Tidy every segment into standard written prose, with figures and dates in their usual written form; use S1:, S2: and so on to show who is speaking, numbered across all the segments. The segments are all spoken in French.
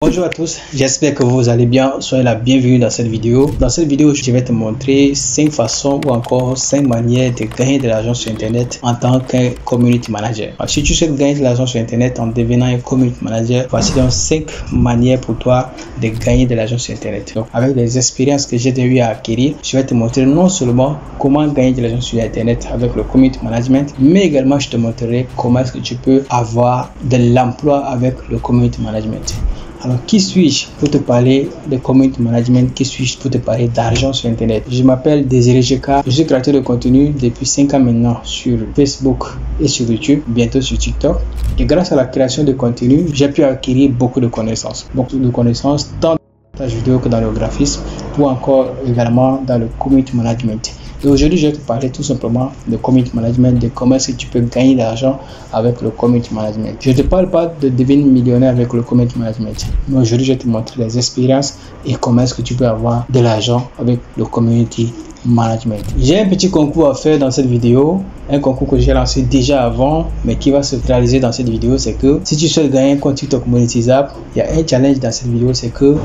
S1: Bonjour à tous, j'espère que vous allez bien. Soyez la bienvenue dans cette vidéo. Dans cette vidéo, je vais te montrer 5 façons ou encore 5 manières de gagner de l'argent sur Internet en tant que community manager. Alors, si tu souhaites gagner de l'argent sur Internet en devenant un community manager, voici donc 5 manières pour toi de gagner de l'argent sur Internet. Donc, avec les expériences que j'ai eu à acquérir, je vais te montrer non seulement comment gagner de l'argent sur Internet avec le community management, mais également je te montrerai comment est-ce que tu peux avoir de l'emploi avec le community management. Alors, qui suis-je pour te parler de community management? Qui suis-je pour te parler d'argent sur Internet? Je m'appelle Désiré GK. Je suis créateur de contenu depuis 5 ans maintenant sur Facebook et sur YouTube, bientôt sur TikTok. Et grâce à la création de contenu, j'ai pu acquérir beaucoup de connaissances. Beaucoup de connaissances tant dans la vidéo que dans le graphisme ou encore également dans le community management. Et aujourd'hui, je vais te parler tout simplement de community management, de comment est-ce que tu peux gagner de l'argent avec le community management. Je ne te parle pas de devenir millionnaire avec le community management. Mais aujourd'hui, je vais te montrer les expériences et comment est-ce que tu peux avoir de l'argent avec le community management. J'ai un petit concours à faire dans cette vidéo, un concours que j'ai lancé déjà avant, mais qui va se réaliser dans cette vidéo. C'est que si tu souhaites gagner un compte TikTok monétisable, il y a un challenge dans cette vidéo. C'est que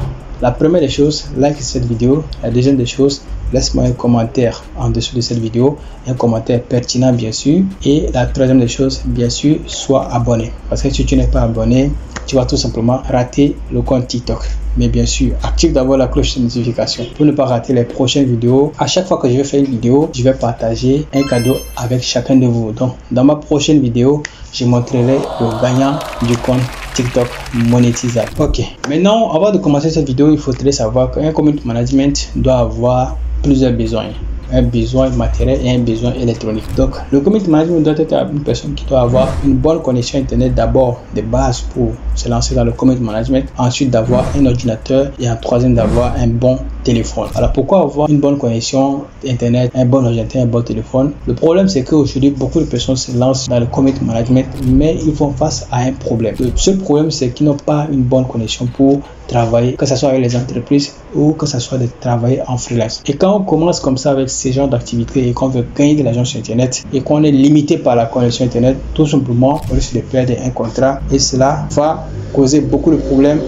S1: la première des choses, like cette vidéo. La deuxième des choses, laisse-moi un commentaire en dessous de cette vidéo, un commentaire pertinent bien sûr. Et la troisième des choses, bien sûr, sois abonné. Parce que si tu n'es pas abonné, tu vas tout simplement rater le compte TikTok. Mais bien sûr, active d'abord la cloche de notification pour ne pas rater les prochaines vidéos. À chaque fois que je vais faire une vidéo, je vais partager un cadeau avec chacun de vous. Donc, dans ma prochaine vidéo, je montrerai le gagnant du compte TikTok monétisable. Ok, maintenant, avant de commencer cette vidéo, il faudrait savoir qu'un community management doit avoir plusieurs besoins. Un besoin matériel et un besoin électronique. Donc, le community management doit être une personne qui doit avoir une bonne connexion Internet d'abord de base pour se lancer dans le community management. Ensuite, d'avoir un ordinateur et en troisième, d'avoir un bon téléphone. Alors, pourquoi avoir une bonne connexion Internet, un bon ordinateur, un bon téléphone? Le problème, c'est qu'aujourd'hui, beaucoup de personnes se lancent dans le community management, mais ils font face à un problème. Le seul problème, c'est qu'ils n'ont pas une bonne connexion pour travailler, que ce soit avec les entreprises ou que ce soit de travailler en freelance. Et quand on commence comme ça avec ces genres d'activités et qu'on veut gagner de l'argent sur Internet et qu'on est limité par la connexion Internet, tout simplement, on risque de perdre un contrat et cela va causer beaucoup de problèmes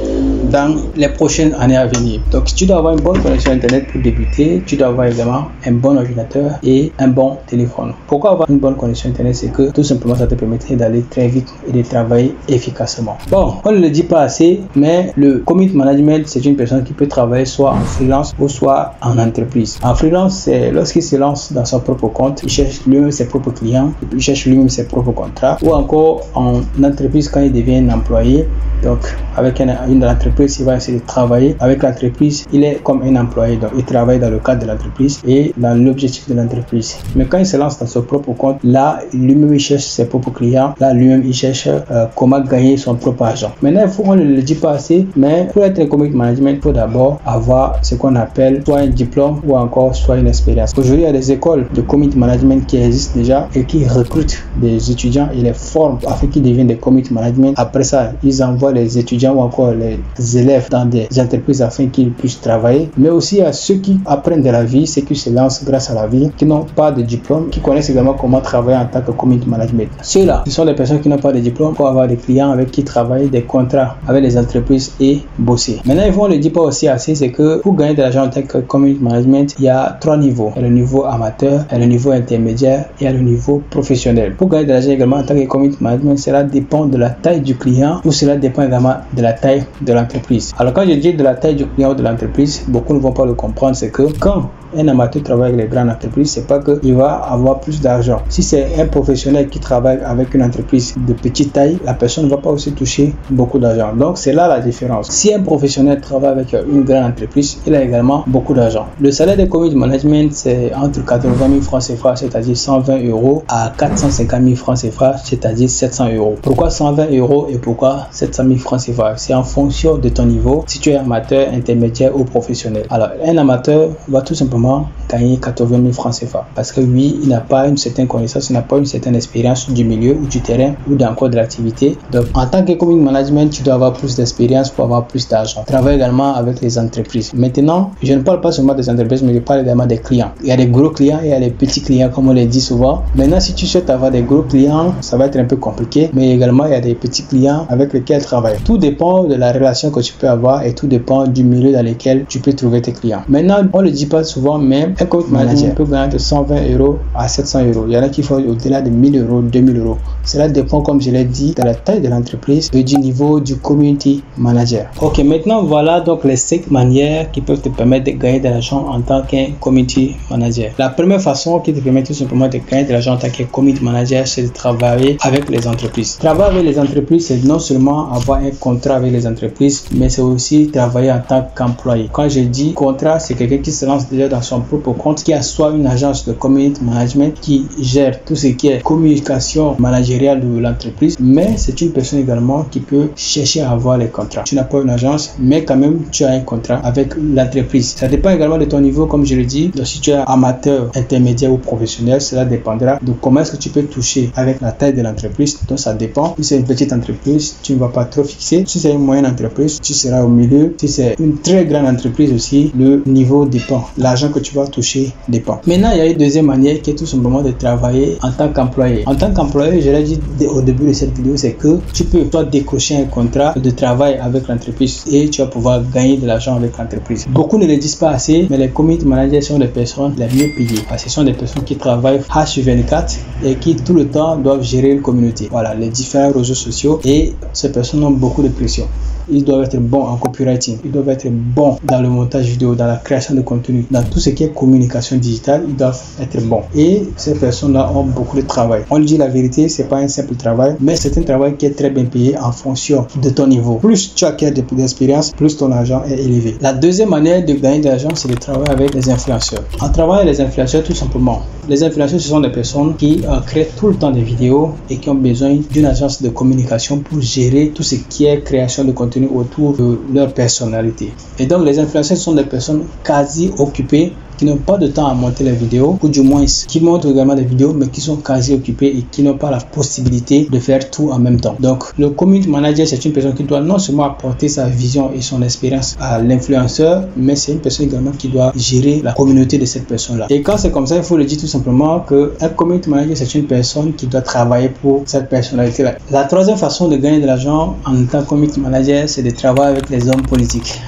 S1: dans les prochaines années à venir. Donc, tu dois avoir une bonne connexion Internet pour débuter. Tu dois avoir également un bon ordinateur et un bon téléphone. Pourquoi avoir une bonne connexion Internet? C'est que tout simplement, ça te permettrait d'aller très vite et de travailler efficacement. Bon, on ne le dit pas assez, mais le community management, c'est une personne qui peut travailler soit en freelance ou soit en entreprise. En freelance, c'est lorsqu'il se lance dans son propre compte, il cherche lui-même ses propres clients, il cherche lui-même ses propres contrats, ou encore en entreprise quand il devient un employé. Donc, avec une entreprise, il va essayer de travailler avec l'entreprise. Il est comme un employé, donc il travaille dans le cadre de l'entreprise et dans l'objectif de l'entreprise. Mais quand il se lance dans son propre compte, là, lui-même, il cherche ses propres clients. Là, lui-même, il cherche comment gagner son propre argent. Maintenant, on ne le dit pas assez, mais pour être un community management, il faut d'abord avoir ce qu'on appelle soit un diplôme ou encore soit une expérience. Aujourd'hui, il y a des écoles de community management qui existent déjà et qui recrutent des étudiants et les forment afin qu'ils deviennent des community management. Après ça, ils envoient les étudiants ou encore les élèves dans des entreprises afin qu'ils puissent travailler. Mais aussi à ceux qui apprennent de la vie, ceux qui se lancent grâce à la vie, qui n'ont pas de diplôme, qui connaissent également comment travailler en tant que community management. Ceux-là, ce sont des personnes qui n'ont pas de diplôme pour avoir des clients avec qui travailler, des contrats avec les entreprises et bosser. Maintenant, on ne le dit pas aussi assez, c'est que pour gagner de l'argent en tant que community management, il y a 3 niveaux. Il y a le niveau amateur, il y a le niveau intermédiaire et il y a le niveau professionnel. Pour gagner de l'argent également en tant que community management, cela dépend de la taille du client ou cela dépend également de la taille de l'entreprise. Alors quand je dis de la taille du client ou de l'entreprise, beaucoup ne vont pas le comprendre, c'est que quand un amateur travaille avec les grandes entreprises, c'est pas qu'il va avoir plus d'argent. Si c'est un professionnel qui travaille avec une entreprise de petite taille, la personne ne va pas aussi toucher beaucoup d'argent. Donc c'est là la différence. Si un professionnel travaille avec une grande entreprise, il a également beaucoup d'argent. Le salaire de community management, c'est entre 80 000 francs CFA, c'est-à-dire 120 euros, à 450 000 francs CFA, c'est-à-dire 700 euros. Pourquoi 120 euros et pourquoi 700 000 francs CFA? C'est en fonction de ton niveau, si tu es amateur, intermédiaire ou professionnel. Alors un amateur va tout simplement gagner 80 000 francs CFA parce que lui, il n'a pas une certaine connaissance, il n'a pas une certaine expérience du milieu ou du terrain ou d'encore de l'activité. Donc en tant que community management, tu dois avoir plus d'expérience pour avoir plus d'argent. Travaille également avec les entreprises. Maintenant, je ne parle pas seulement des entreprises, mais je parle également des clients. Il y a des gros clients et il y a des petits clients, comme on le dit souvent. Maintenant, si tu souhaites avoir des gros clients, ça va être un peu compliqué, mais également il y a des petits clients avec lesquels travailler. Tout dépend de la relation rémunération que tu peux avoir et tout dépend du milieu dans lequel tu peux trouver tes clients. Maintenant, on ne le dit pas souvent, mais un community manager peut gagner de 120 € à 700 €. Il y en a qui font au-delà de 1000 €, 2000 €. Cela dépend, comme je l'ai dit, de la taille de l'entreprise et du niveau du community manager. Ok, maintenant voilà donc les 5 manières qui peuvent te permettre de gagner de l'argent en tant qu'un community manager. La première façon qui te permet tout simplement de gagner de l'argent en tant que community manager, c'est de travailler avec les entreprises. Travailler avec les entreprises, c'est non seulement avoir un contrat avec les entreprises, mais c'est aussi travailler en tant qu'employé. Quand je dis contrat, c'est quelqu'un qui se lance déjà dans son propre compte, qui a soit une agence de community management qui gère tout ce qui est communication managériale de l'entreprise, mais c'est une personne également qui peut chercher à avoir les contrats. Tu n'as pas une agence, mais quand même tu as un contrat avec l'entreprise. Ça dépend également de ton niveau, comme je le dis. Donc si tu es amateur, intermédiaire ou professionnel, cela dépendra de comment est-ce que tu peux toucher avec la taille de l'entreprise. Donc ça dépend. Si c'est une petite entreprise, tu ne vas pas trop fixer. Si c'est une moyenne entreprise, tu seras au milieu. Si c'est une très grande entreprise aussi, le niveau dépend. L'argent que tu vas toucher dépend. Maintenant, il y a une deuxième manière qui est tout simplement de travailler en tant qu'employé. En tant qu'employé, je l'ai dit au début de cette vidéo, c'est que tu peux toi décrocher un contrat de travail avec l'entreprise et tu vas pouvoir gagner de l'argent avec l'entreprise. Beaucoup ne le disent pas assez, mais les community managers sont les personnes les mieux payées. Parce que ce sont des personnes qui travaillent H24 et qui tout le temps doivent gérer une communauté. Voilà, les différents réseaux sociaux, et ces personnes ont beaucoup de pression. Ils doivent être bons en copywriting, ils doivent être bons dans le montage vidéo, dans la création de contenu, dans tout ce qui est communication digitale, ils doivent être bons. Et ces personnes-là ont beaucoup de travail. On lui dit la vérité, c'est pas un simple travail, mais c'est un travail qui est très bien payé en fonction de ton niveau. Plus tu acquiers d'expérience, plus ton argent est élevé. La deuxième manière de gagner de l'argent, c'est de travailler avec les influenceurs. En travaillant avec les influenceurs, tout simplement, les influenceurs, ce sont des personnes qui créent tout le temps des vidéos et qui ont besoin d'une agence de communication pour gérer tout ce qui est création de contenu autour de leur personnalité. Et donc les influenceurs sont des personnes quasi occupées, qui n'ont pas de temps à monter les vidéos, ou du moins qui montent également des vidéos, mais qui sont quasi occupés et qui n'ont pas la possibilité de faire tout en même temps. Donc le community manager, c'est une personne qui doit non seulement apporter sa vision et son expérience à l'influenceur, mais c'est une personne également qui doit gérer la communauté de cette personne-là. Et quand c'est comme ça, il faut le dire tout simplement que un community manager, c'est une personne qui doit travailler pour cette personnalité-là. La troisième façon de gagner de l'argent en tant que community manager, c'est de travailler avec les hommes politiques.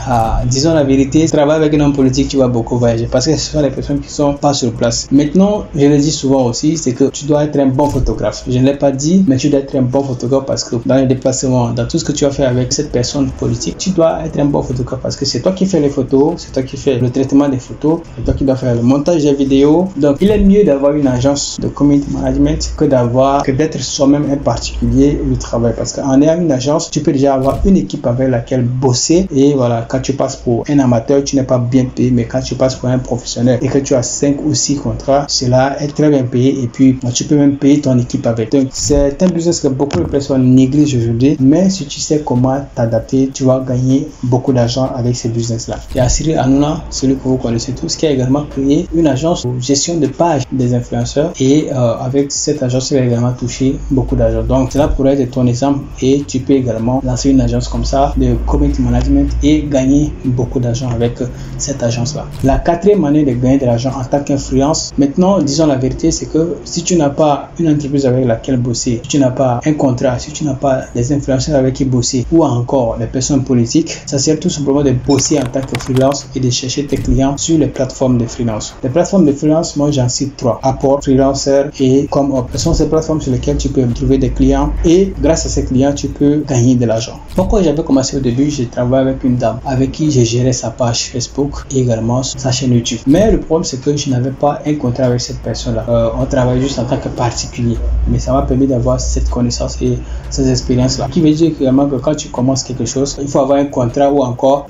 S1: Disons la vérité, travailler avec un homme politique, tu vas beaucoup voyager parce que ce sont les personnes qui sont pas sur place. Maintenant, je le dis souvent aussi, c'est que tu dois être un bon photographe. Je ne l'ai pas dit, mais tu dois être un bon photographe parce que dans les déplacements, dans tout ce que tu vas faire avec cette personne politique, tu dois être un bon photographe parce que c'est toi qui fais les photos, c'est toi qui fais le traitement des photos, c'est toi qui dois faire le montage des vidéos. Donc, il est mieux d'avoir une agence de community management que d'être soi-même un particulier du travail, parce qu'en ayant une agence, tu peux déjà avoir une équipe avec laquelle bosser. Et voilà, quand tu passes pour un amateur, tu n'es pas bien payé, mais quand tu passes pour un professionnel et que tu as 5 ou 6 contrats, cela est très bien payé et puis tu peux même payer ton équipe avec. Donc c'est un business que beaucoup de personnes négligent aujourd'hui, mais si tu sais comment t'adapter, tu vas gagner beaucoup d'argent avec ces business là. Il y a Cyril Hanouna, celui que vous connaissez tous, qui a également créé une agence de gestion de pages des influenceurs, et avec cette agence, il a également touché beaucoup d'argent. Donc cela pourrait être ton exemple et tu peux également lancer une agence comme ça de community management et gagner beaucoup d'argent avec cette agence là. La quatrième manière de gagner de l'argent en tant qu'influence, maintenant, disons la vérité, c'est que si tu n'as pas une entreprise avec laquelle bosser, si tu n'as pas un contrat, si tu n'as pas des influenceurs avec qui bosser, ou encore des personnes politiques, ça sert tout simplement de bosser en tant que freelance et de chercher tes clients sur les plateformes de freelance. Les plateformes de freelance, moi j'en cite 3: Upwork, Freelancer et ComeUp. Ce sont ces plateformes sur lesquelles tu peux trouver des clients et grâce à ces clients, tu peux gagner de l'argent. Pourquoi j'avais commencé au début, j'ai travaillé avec une dame avec qui j'ai géré sa page Facebook et également sa chaîne YouTube. Mais le problème, c'est que je n'avais pas un contrat avec cette personne-là. On travaille juste en tant que particulier. Mais ça m'a permis d'avoir cette connaissance et ces expériences-là. Qui veut dire également que quand tu commences quelque chose, il faut avoir un contrat ou encore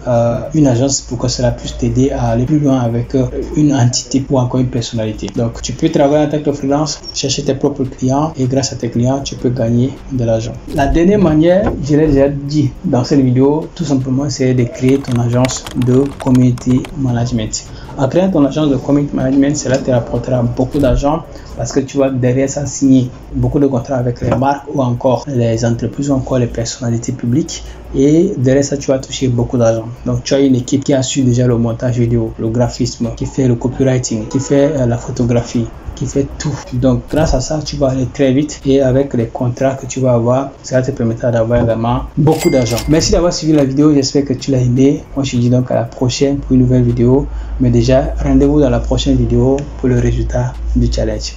S1: une agence pour que cela puisse t'aider à aller plus loin avec une entité ou encore une personnalité. Donc, tu peux travailler en tant que freelance, chercher tes propres clients et grâce à tes clients, tu peux gagner de l'argent. La dernière manière, je l'ai déjà dit dans cette vidéo, tout simplement, c'est de créer ton agence de community management. En créant ton agence de community management, cela te rapportera beaucoup d'argent parce que tu vas derrière ça signer beaucoup de contrats avec les marques ou encore les entreprises ou encore les personnalités publiques, et derrière ça tu vas toucher beaucoup d'argent. Donc tu as une équipe qui assure déjà le montage vidéo, le graphisme, qui fait le copywriting, qui fait la photographie, qui fait tout. Donc grâce à ça, tu vas aller très vite et avec les contrats que tu vas avoir, ça te permettra d'avoir également beaucoup d'argent. Merci d'avoir suivi la vidéo, j'espère que tu l'as aimé. Moi je te dis donc à la prochaine pour une nouvelle vidéo, mais déjà rendez-vous dans la prochaine vidéo pour le résultat du challenge.